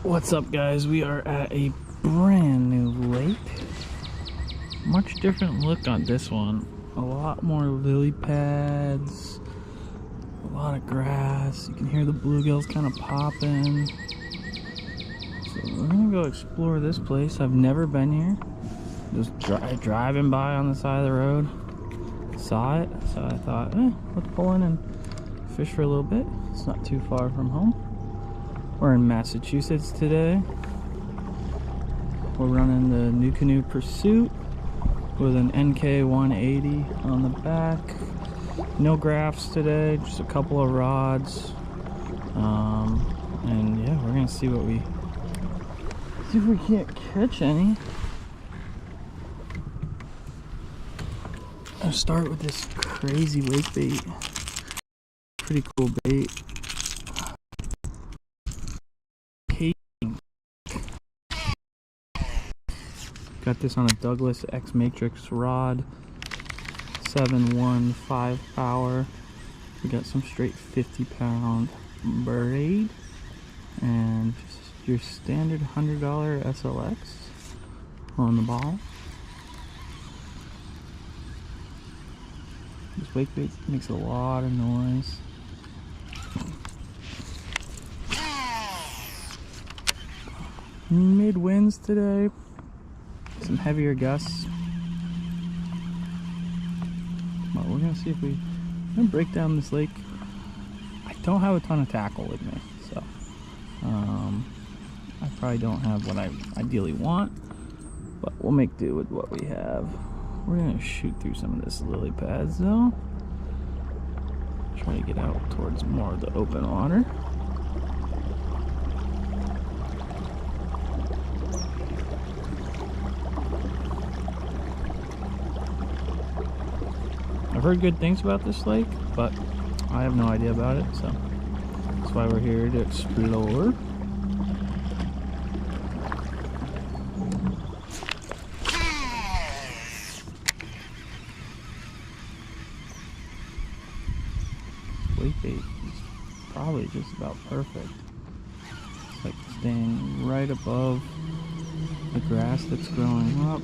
What's up, guys? We are at a brand new lake. Much different look on this one. A lot more lily pads, a lot of grass. You can hear the bluegills kind of popping. So we're gonna go explore this place. I've never been here. Just driving by on the side of the road, saw it, so I thought, let's pull in and fish for a little bit. It's not too far from home. We're in Massachusetts today. We're running the Nucanoe Pursuit with an NK 180 on the back. No graphs today, just a couple of rods. And yeah, we're gonna see if we can't catch any. I'll start with this crazy wake bait. Pretty cool bait. Got this on a Douglas X Matrix rod, 715 power. We got some straight 50-pound braid and just your standard $100 SLX on the ball. This wake bait makes a lot of noise. Mid winds today. Some heavier gusts, but we're gonna see if we're gonna break down this lake. I don't have a ton of tackle with me, so I probably don't have what I ideally want, but we'll make do with what we have. We're gonna shoot through some of this lily pads though. Try to get out towards more of the open water. I've heard good things about this lake, but I have no idea about it, so that's why we're here to explore. Wake bait is probably just about perfect. It's like staying right above the grass that's growing up.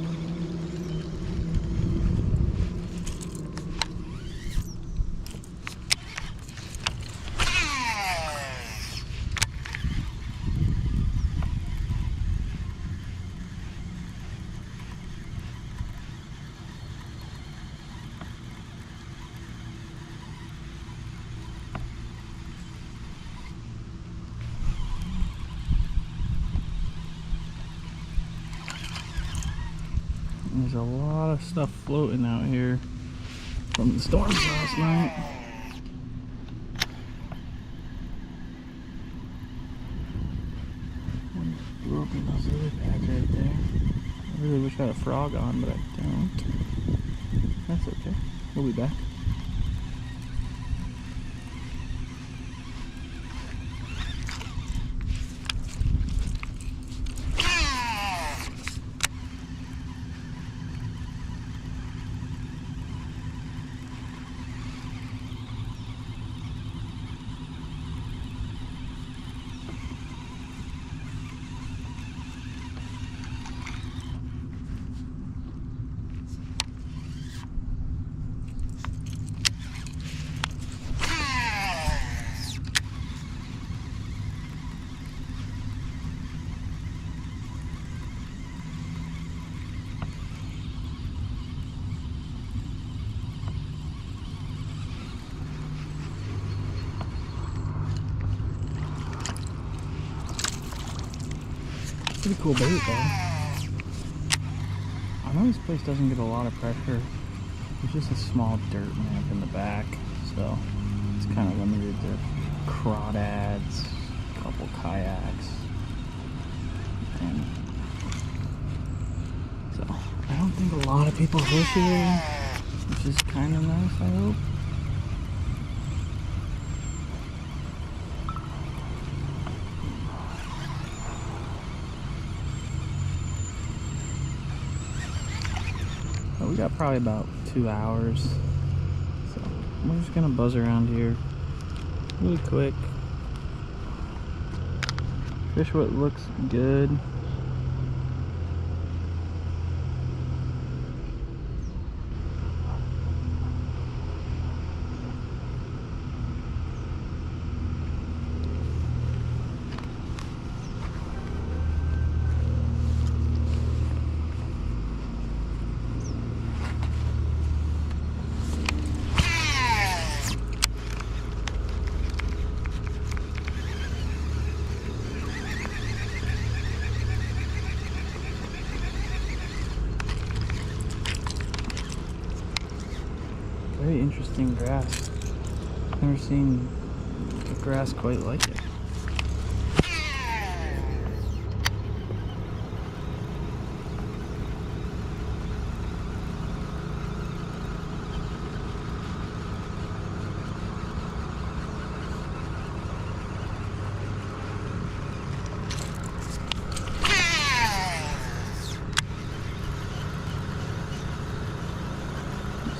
There's a lot of stuff floating out here from the storms last night. One blew up in those lily pads right there. I really wish I had a frog on, but I don't. That's okay. We'll be back. Pretty cool bait though. I know this place doesn't get a lot of pressure. There's just a small dirt ramp in the back, so it's kind of limited to crawdads, a couple kayaks, and so I don't think a lot of people fish here, which is kind of nice, I hope. But we got probably about 2 hours, so we're just gonna buzz around here really quick. Fish what looks good. Very interesting grass. Never seen a grass quite like it.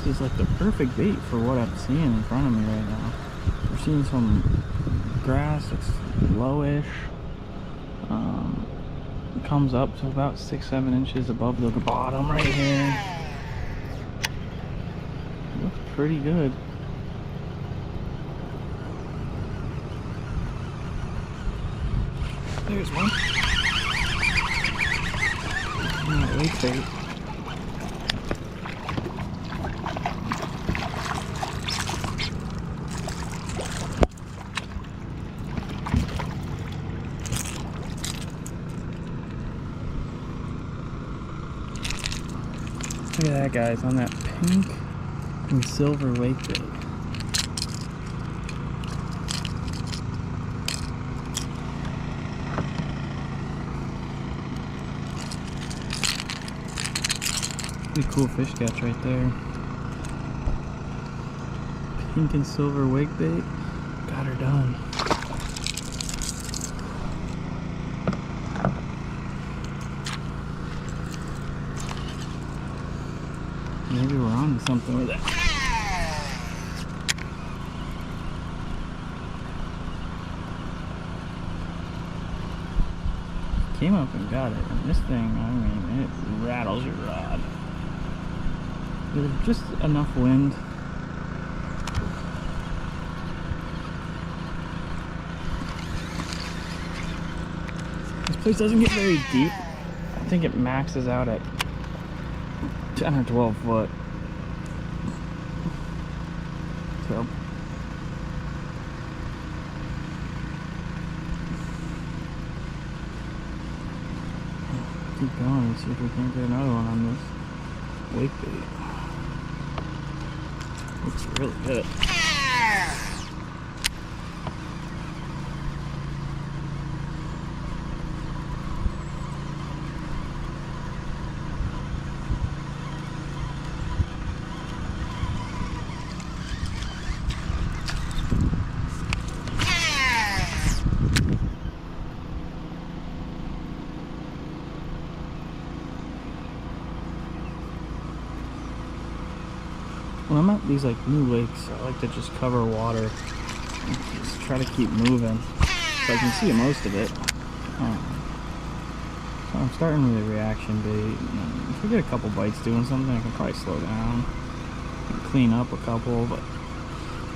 This is like the perfect bait for what I'm seeing in front of me right now. We're seeing some grass, it's lowish. It comes up to about 6-7 inches above the bottom right here. Looks pretty good. There's one. Wait bait. Look at that, guys, on that pink and silver wake bait. Pretty cool fish catch right there. Pink and silver wake bait. Got her done. Maybe we're on to something with it. Came up and got it. And this thing, I mean, it rattles your rod. There's just enough wind. This place doesn't get very deep. I think it maxes out at 10 or 12 foot. So keep going and see if we can get another one on this wake bait. Looks really good. When I'm at these like new lakes, I like to just cover water and just try to keep moving so I can see most of it. So I'm starting with a reaction bait. If we get a couple bites doing something, I can probably slow down and clean up a couple. But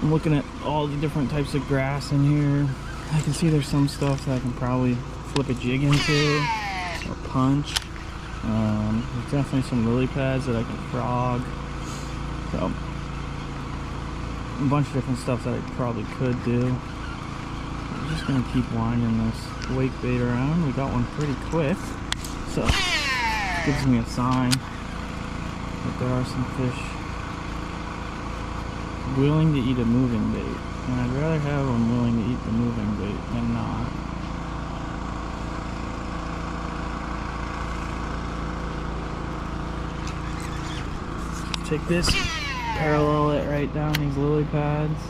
I'm looking at all the different types of grass in here. I can see there's some stuff that I can probably flip a jig into or punch. There's definitely some lily pads that I can frog. So, a bunch of different stuff that I probably could do. I'm just going to keep winding this wake bait around. We got one pretty quick, so it gives me a sign that there are some fish willing to eat a moving bait. And I'd rather have them willing to eat the moving bait than not. Take this, parallel it right down these lily pads.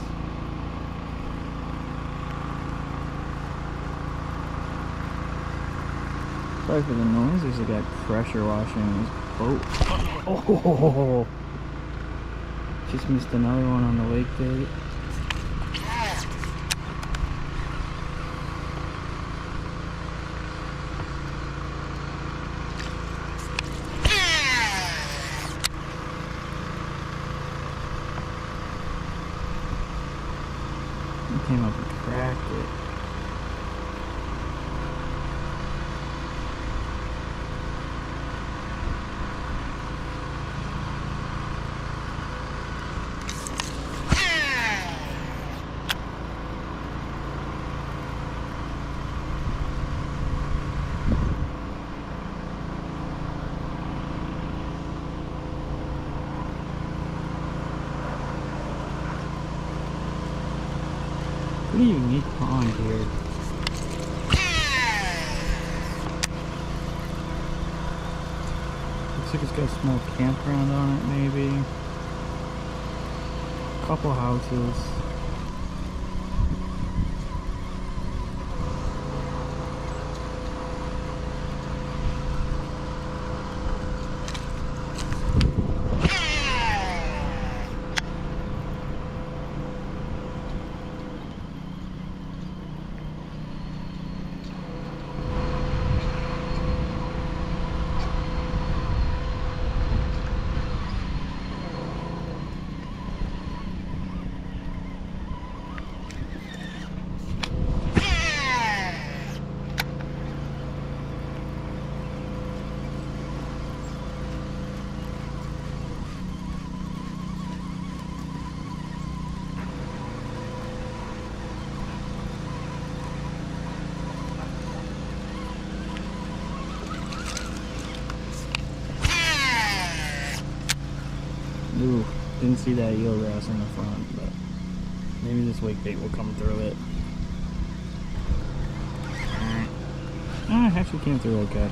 Sorry for the noise, there's a guy pressure washing his boat. Oh, just missed another one on the wake bait. came up and cracked it. Pretty unique pond here. Looks like it's got a small campground on it, maybe. A couple houses. Ooh, didn't see that eelgrass in the front, but maybe this wake bait will come through it. It actually came through okay.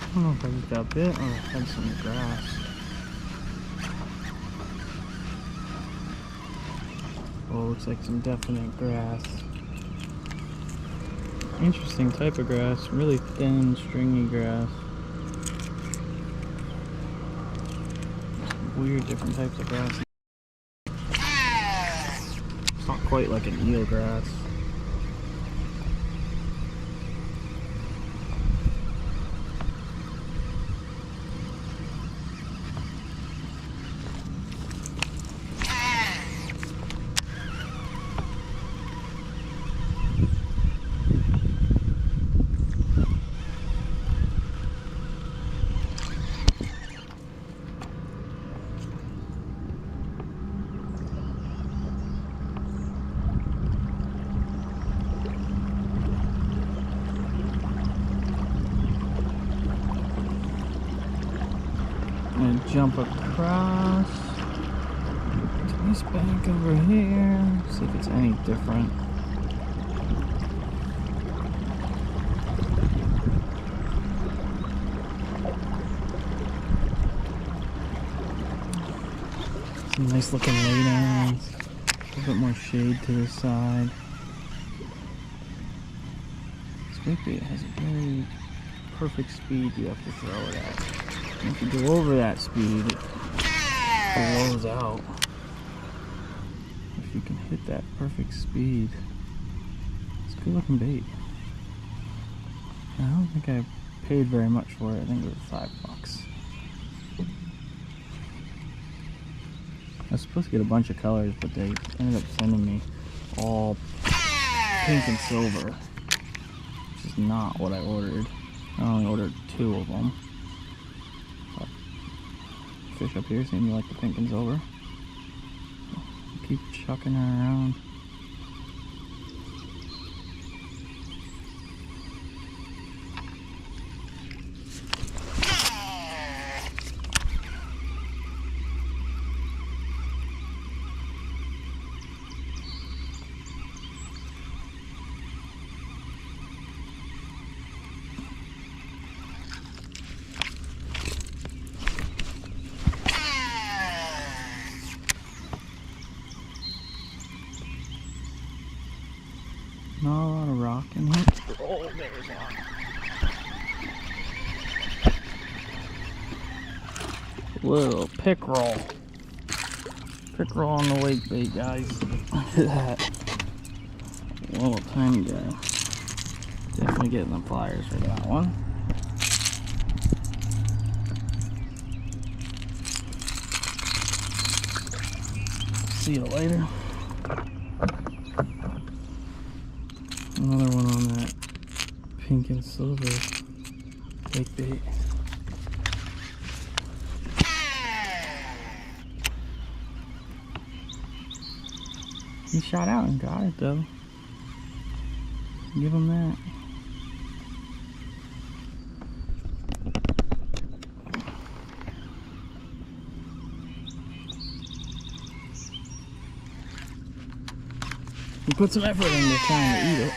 I don't know if I just got bit or had some grass. Oh, looks like some definite grass. Interesting type of grass, really thin, stringy grass. Some weird different types of grass. It's not quite like an eelgrass. I'm gonna jump across to this bank over here, see if it's any different. Some nice looking laydowns, a little bit more shade to the side. This wake bait has a very perfect speed you have to throw it at. If you go over that speed, it blows out. If you can hit that perfect speed, it's a good looking bait. I don't think I paid very much for it. I think it was $5. I was supposed to get a bunch of colors, but they ended up sending me all pink and silver, which is not what I ordered. I only ordered 2 of them. Fish up here seem to like the pink and silver. Keep chucking her around. Not a lot of rock in here. Oh, there's one. Little pickerel. Pickerel on the wake bait, guys. Look at that. Little tiny guy. Definitely getting the pliers for that one. See you later. Another one on that pink and silver wake bait. He shot out and got it though. Give him that. He put some effort into trying to eat it.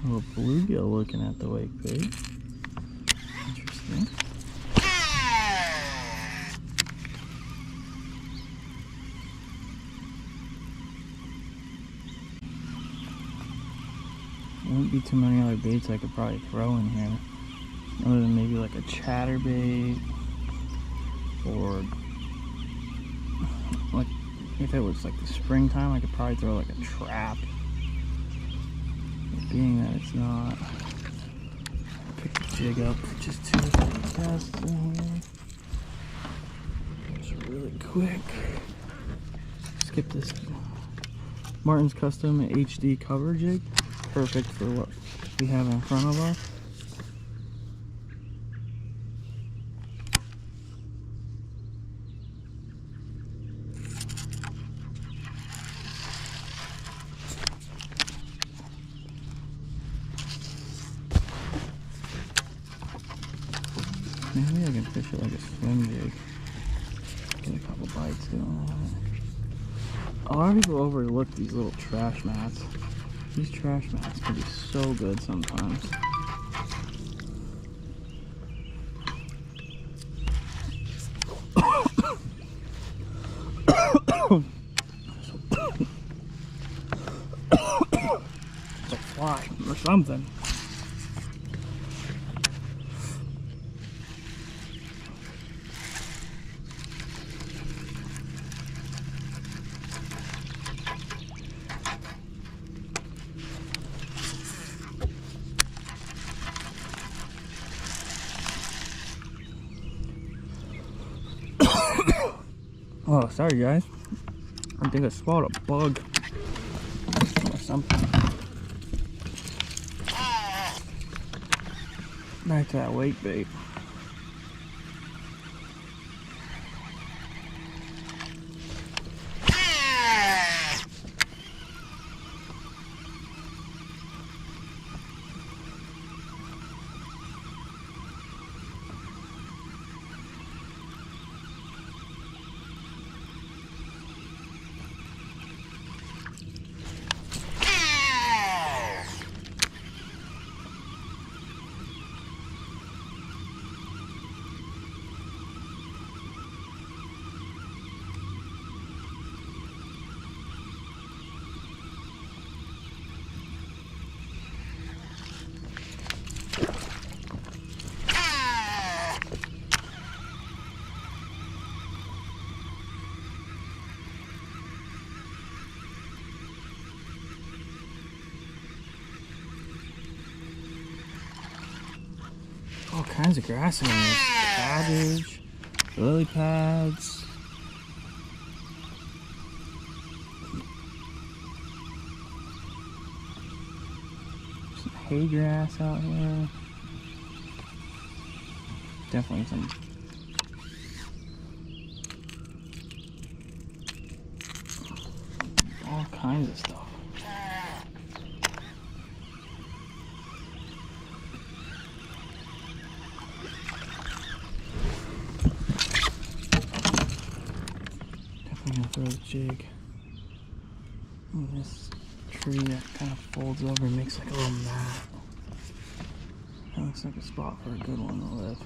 A little bluegill looking at the wake bait. Interesting. There wouldn't be too many other baits I could probably throw in here, other than maybe like a chatterbait, or like if it was like the springtime, I could probably throw like a trap. But being that it's not, I'll pick the jig up for just 2 casts in here. Just really quick. Skip this Martin's Custom HD cover jig. Perfect for what we have in front of us. Maybe I can fish it like a swim jig. Get a couple bites going on it. A lot of people overlook these little trash mats. These trash mats can be so good sometimes. It's a fly or something. Oh, sorry guys. I think I swallowed a bug or something. Back to that wake bait. All kinds of grass in there. Cabbage, lily pads. Some hay grass out here. Definitely some all kinds of stuff. Throw the jig. And this tree that kind of folds over and makes like a little mat. That looks like a spot for a good one to live.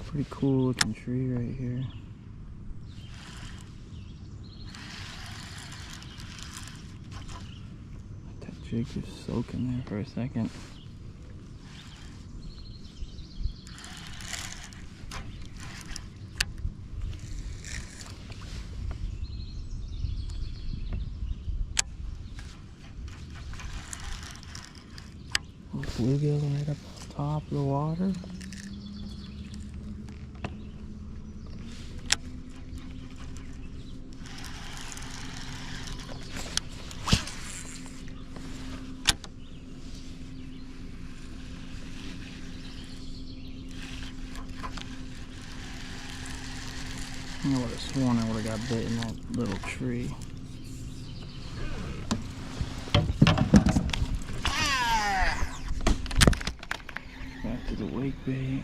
Pretty cool looking tree right here. Let that jig just soak in there for a second. Little bluegill right up on top of the water. I would have sworn I would have got bit in that little tree. Back to the wake bait.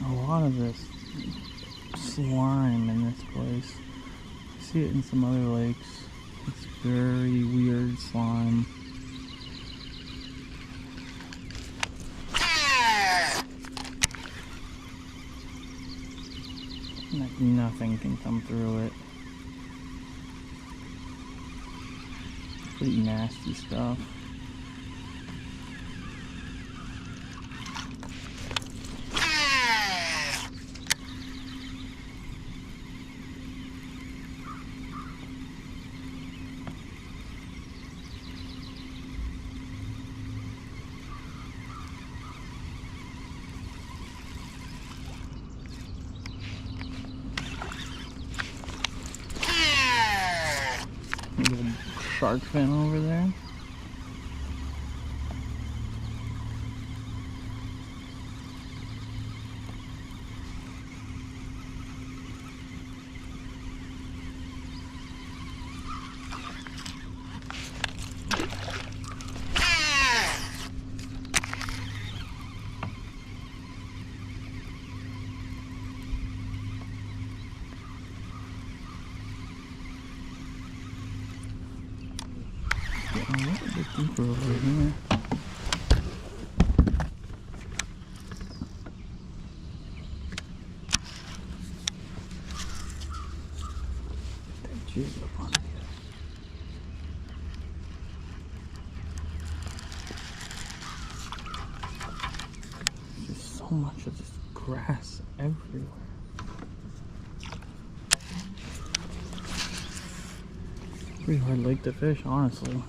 A lot of this slime in this place. I see it in some other lakes. It's very weird slime. Like nothing can come through it. Pretty nasty stuff. Little shark fin over there. Getting a little bit deeper over here. That jig up on here. There's just so much of this grass everywhere. Pretty hard lake to fish, honestly.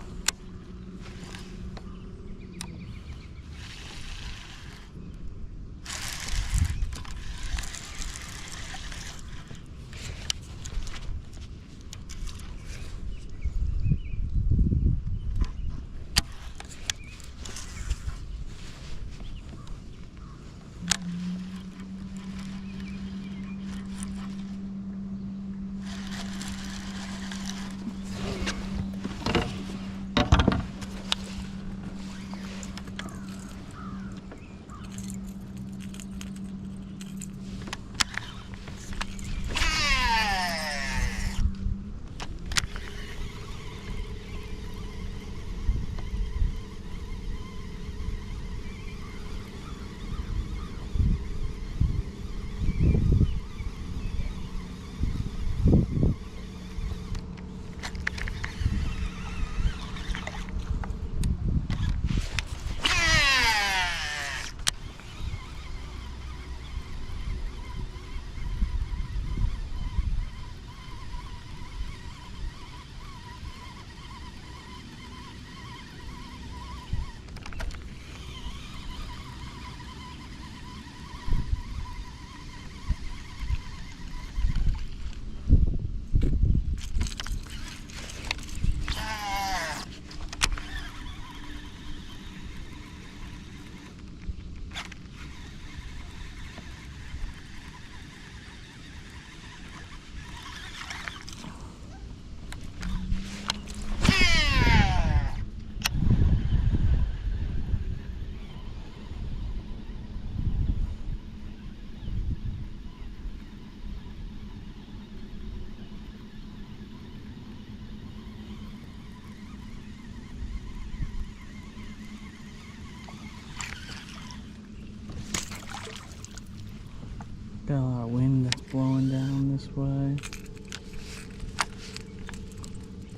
that's blowing down this way.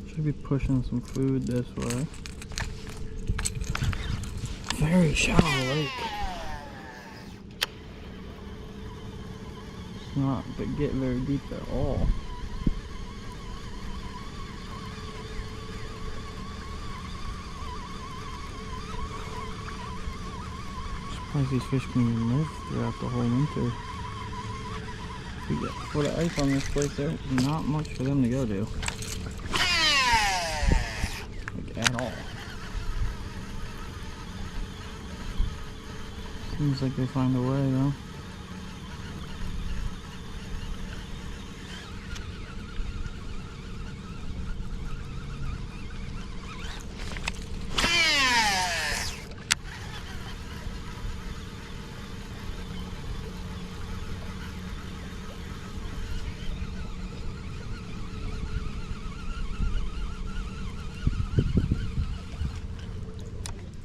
Should be pushing some food this way. Very shallow lake. It's not get very deep at all. Surprised these fish can even live throughout the whole winter. We get a foot of ice on this place, there's not much for them to go to. Like, at all. Seems like they find a way though.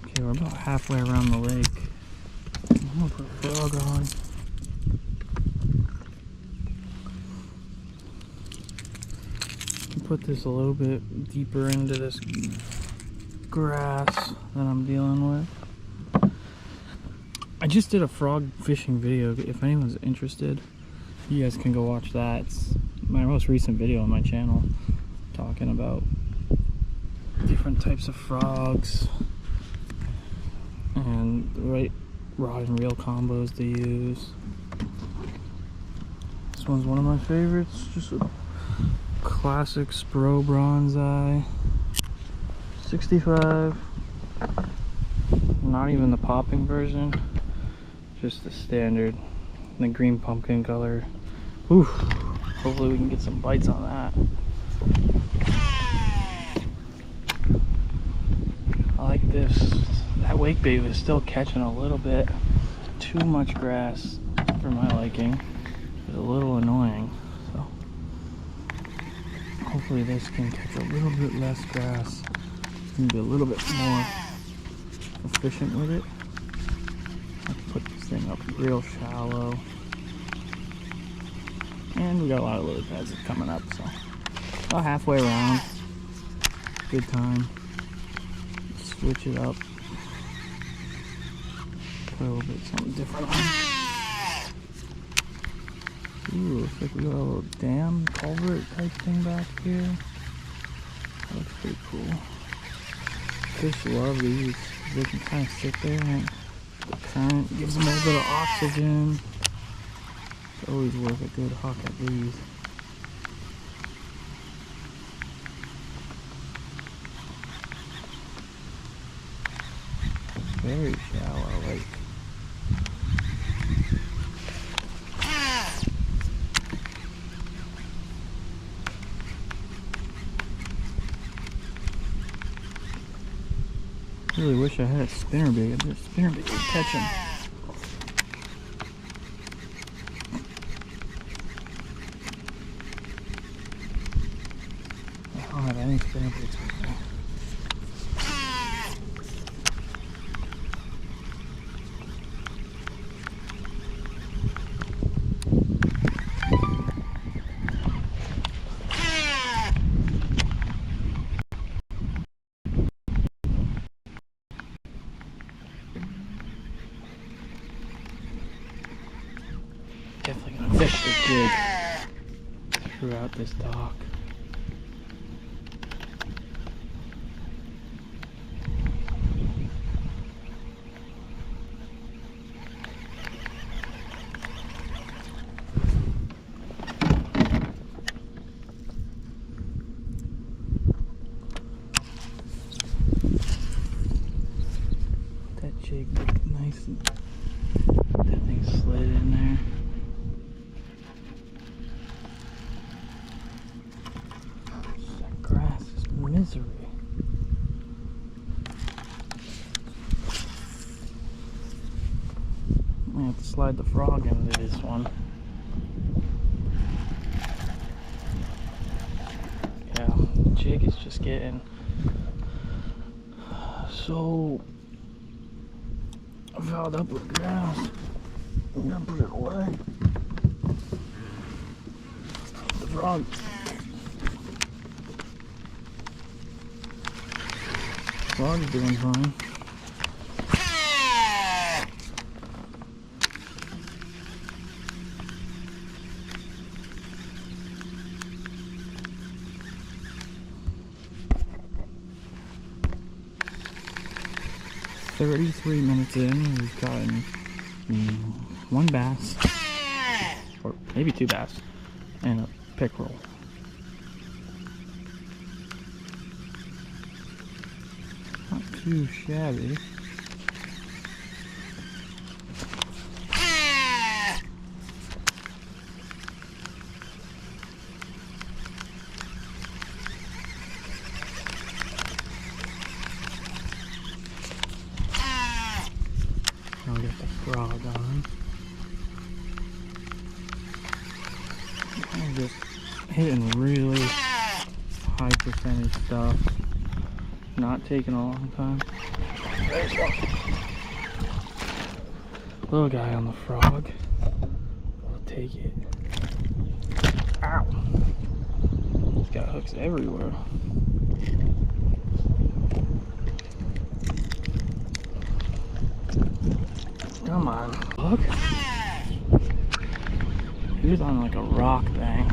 Okay, we're about halfway around the lake. I'm gonna put a frog on. Put this a little bit deeper into this grass that I'm dealing with. I just did a frog fishing video. If anyone's interested, you guys can go watch that. It's my most recent video on my channel, talking about different types of frogs and the right rod and reel combos to use. This one's one of my favorites. Just a classic Spro Bronzeye 65. Not even the popping version, just the standard, the green pumpkin color. Ooh, hopefully we can get some bites on that. I like this. That wake bait was still catching a little bit too much grass for my liking. It's a little annoying, so hopefully this can catch a little bit less grass and be a little bit more efficient with it. Let's put this thing up real shallow, and we got a lot of lily pads coming up, so about halfway around. Good time. Switch it up. Put a little bit something different on. Ooh, looks like we got a little dam culvert type thing back here. That looks pretty cool. Fish love these. They can kind of sit there and the current gives them a little bit of oxygen. It's always worth a good hook at these. Very shallow lake. Really wish I had a spinnerbait. The spinnerbait would catch him. I don't have any spinnerbaits with me. Definitely gonna fish the jig throughout this dock. That jig looked nice and that thing slid in there. Misery. I have to slide the frog into this one. Yeah, the jig is just getting so filled up with grass. I'm gonna put it away. frog. Frog's doing fine. "33 minutes in, we've gotten one bass, or maybe two bass, and a pickerel. Not too shabby. I'll get the frog on. I'm just hitting really high percentage stuff. Not taking a long time. There's one. Little guy on the frog. We'll take it. Ow! He's got hooks everywhere. Come on, look. He was on like a rock bank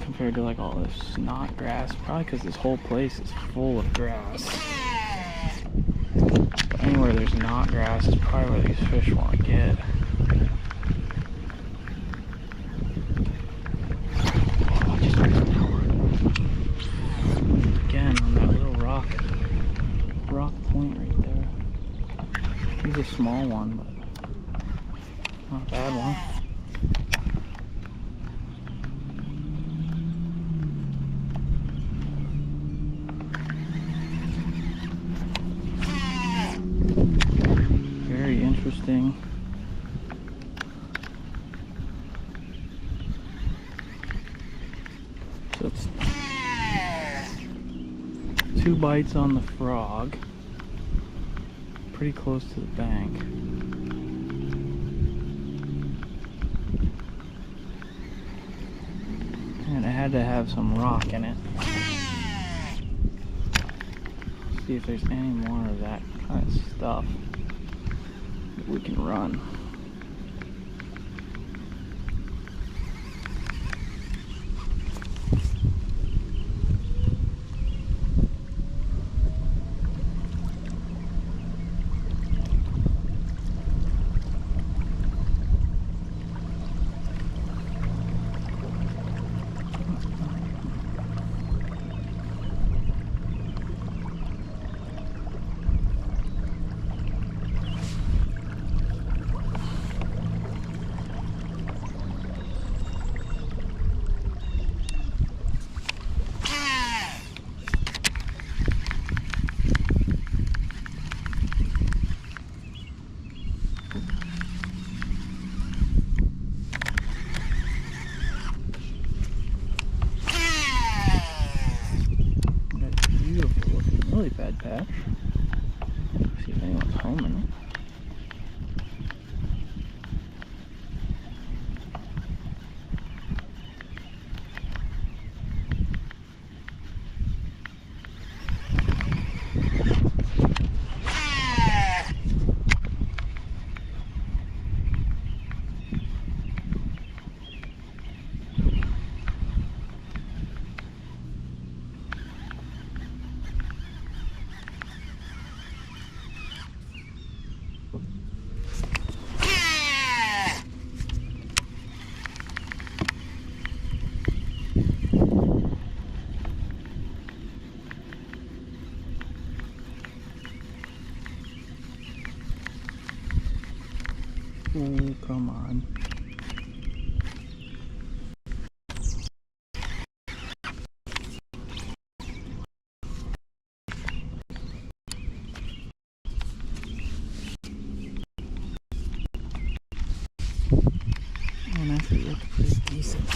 compared to like all this snot grass. Probably because this whole place is full of grass. But anywhere there's not grass is probably where these fish want to get. Oh, just again on that little rock point right there. He's a small one, but not a bad one. Very interesting. So it's 2 bites on the frog. Pretty close to the bank. And it had to have some rock in it. See if there's any more of that kind of stuff that we can run. Lily pad patch. See if anyone's home in it. Oh, come on. Oh, that's pretty decent.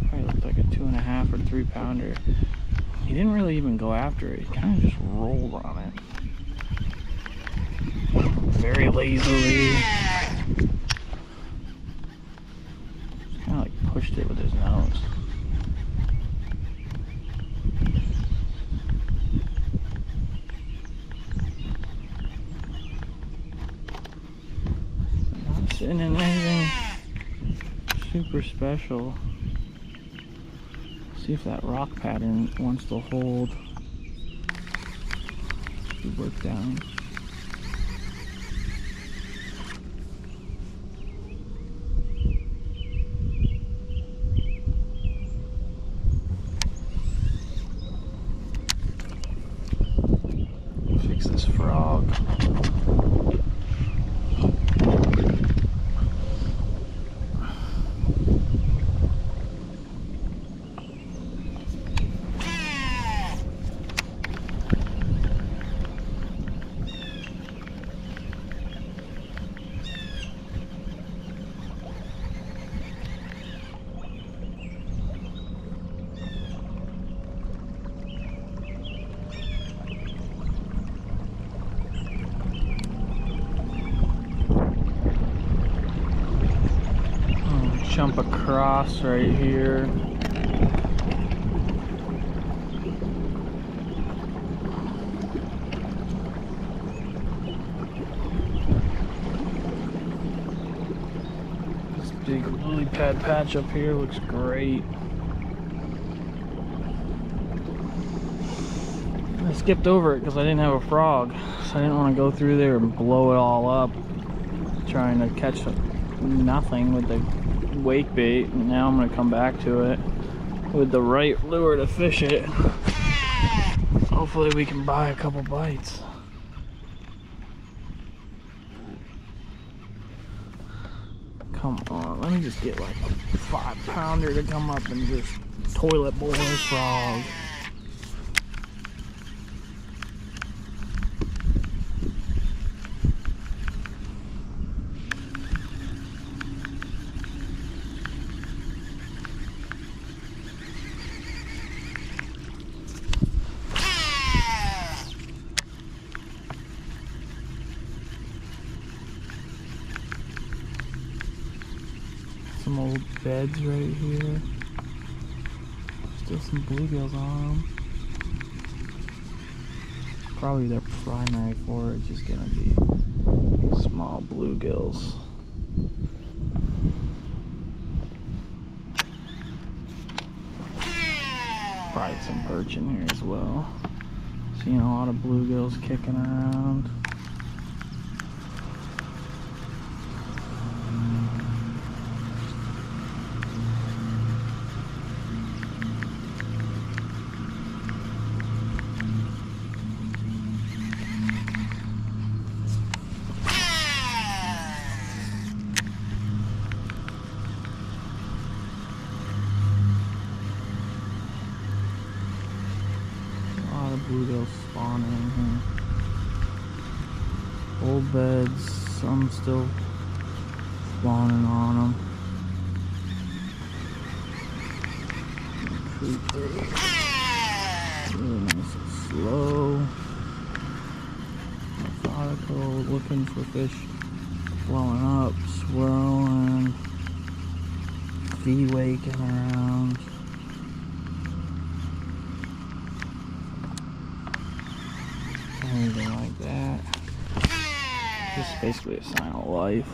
Probably looked like a 2.5 or 3 pounder. He didn't really even go after it. He kind of just rolled on it. very lazily. Kind of like pushed it with his nose. Not sitting in anything super special. See if that rock pattern wants to hold. Work down. Fix this frog. Jump across right here. This big lily pad patch up here looks great. I skipped over it because I didn't have a frog, so I didn't want to go through there and blow it all up trying to catch nothing with the wake bait. And now I'm going to come back to it with the right lure to fish it. Hopefully we can buy a couple bites. Come on, let me just get like a 5-pounder to come up and just toilet bowl this frog. Some old beds right here. Still some bluegills on them. Probably their primary forage is gonna be small bluegills. Probably some perch in here as well. Seeing a lot of bluegills kicking around. Bluegills spawning in here. Old beds, some still spawning on them. Really nice and slow. Methodical, looking for fish blowing up, swirling, waking around. Anything like that. This is basically a sign of life.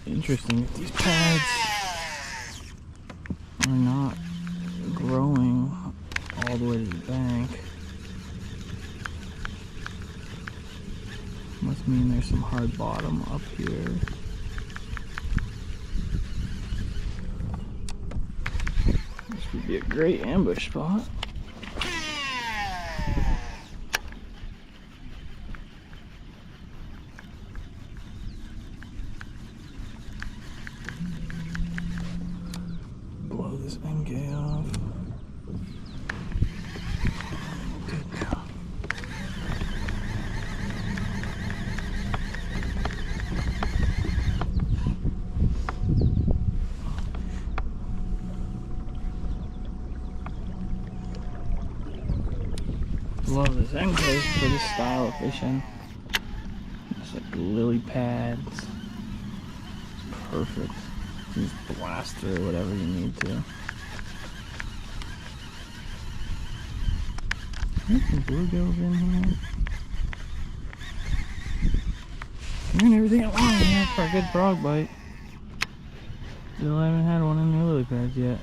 Interesting that these pads are not growing all the way to the bank. Must mean there's some hard bottom up here. This would be a great ambush spot. Blow this NK off. Good now. Love this NK for this style of fishing. It's like lily pads. It's perfect. You just blast through whatever you need to. There's some bluegills in here. Doing everything I want in here for a good frog bite. Still haven't had one in the lily pads yet.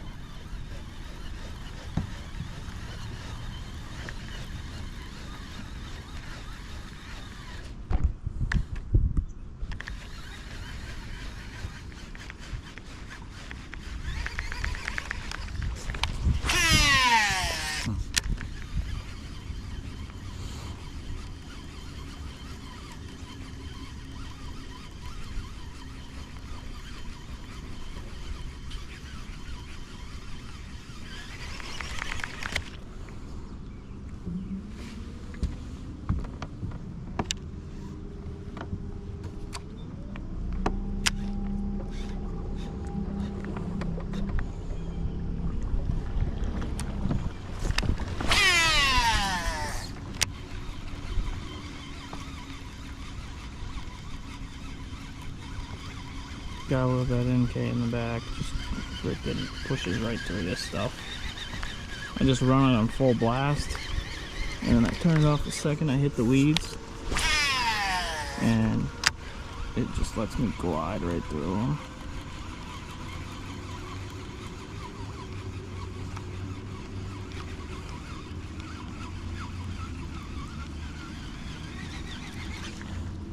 Got a little bit of NK in the back, just freaking pushes right through this stuff. I just run it on full blast, and then I turn it off the second I hit the weeds, and it just lets me glide right through them.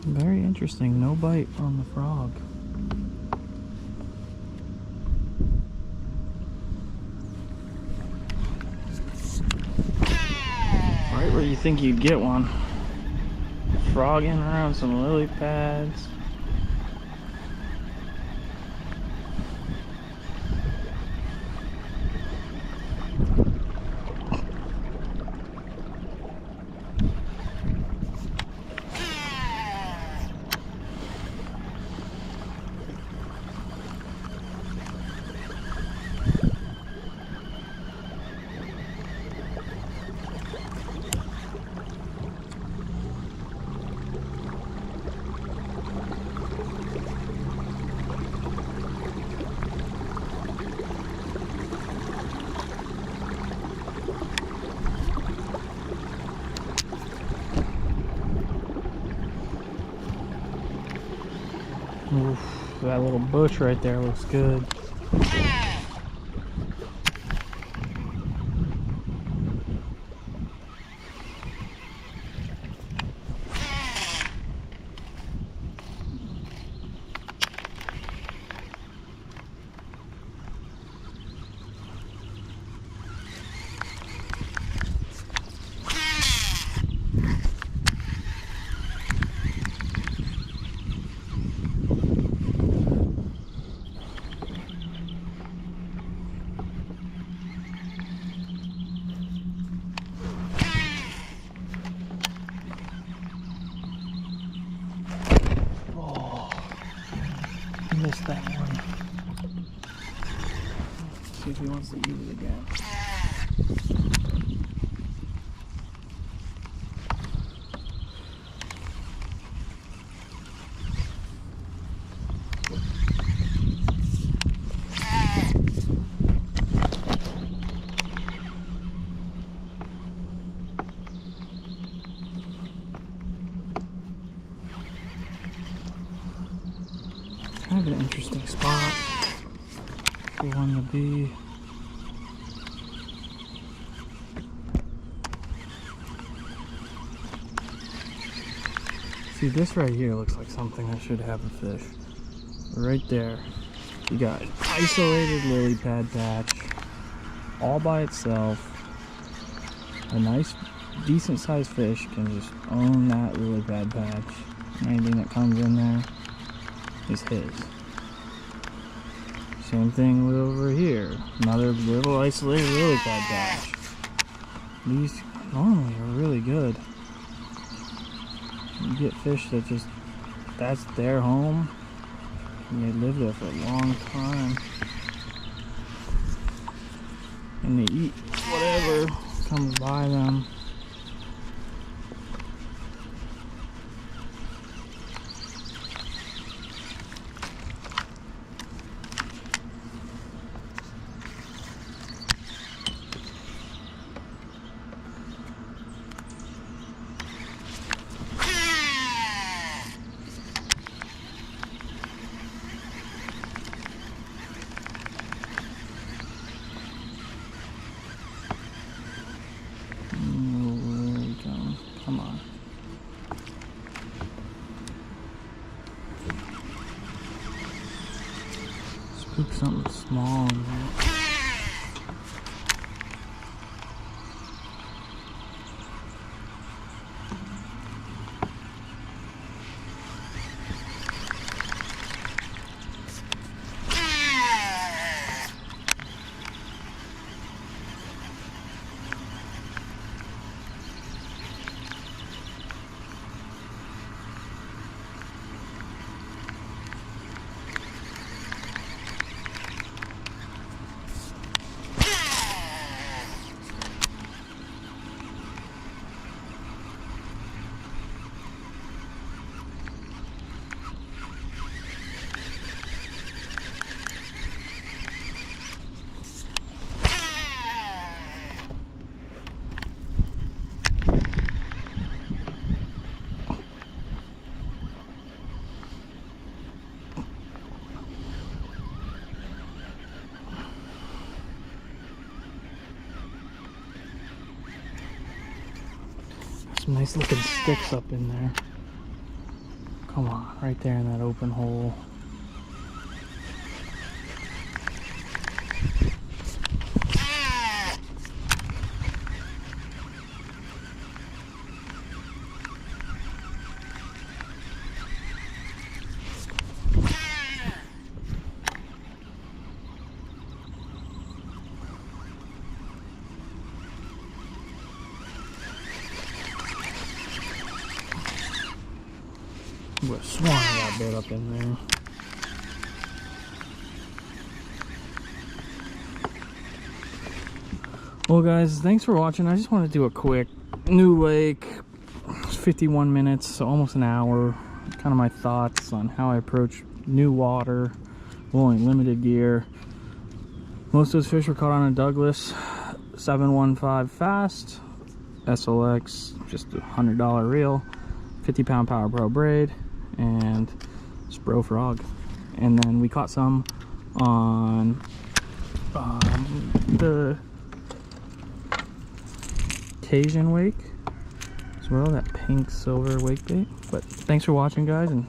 Very interesting, no bite on the frog. Right where you think you'd get one. Frogging around some lily pads. Oof, that little bush right there looks good. Missed that one. Let's see if he wants to use it again. Kind of an interesting spot for one to be. See, this right here looks like something that should have a fish. Right there, you got an isolated lily pad patch all by itself. A nice, decent sized fish can just own that lily pad patch. Anything that comes in there is his. Same thing over here. Another little isolated lily pad patch. These normally are really good. You get fish that just, that's their home. And they live there for a long time. And they eat whatever comes by them. Come on. Spook something small in there. Some nice looking sticks up in there. Come on, right there in that open hole. I would have sworn I got bit up in there. Well guys, thanks for watching. I just want to do a quick new lake. It's 51 minutes, so almost an hour. Kind of my thoughts on how I approach new water, only limited gear. Most of those fish were caught on a Douglas 715 fast SLX, just a $100 reel, 50-pound Power Pro braid, and Spro frog. And then we caught some on the Cajun wake as well, that pink silver wake bait. But thanks for watching guys, and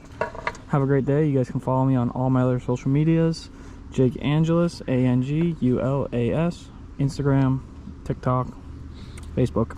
have a great day. You guys can follow me on all my other social medias, Jake Angelus, Angulas, Instagram, TikTok, Facebook.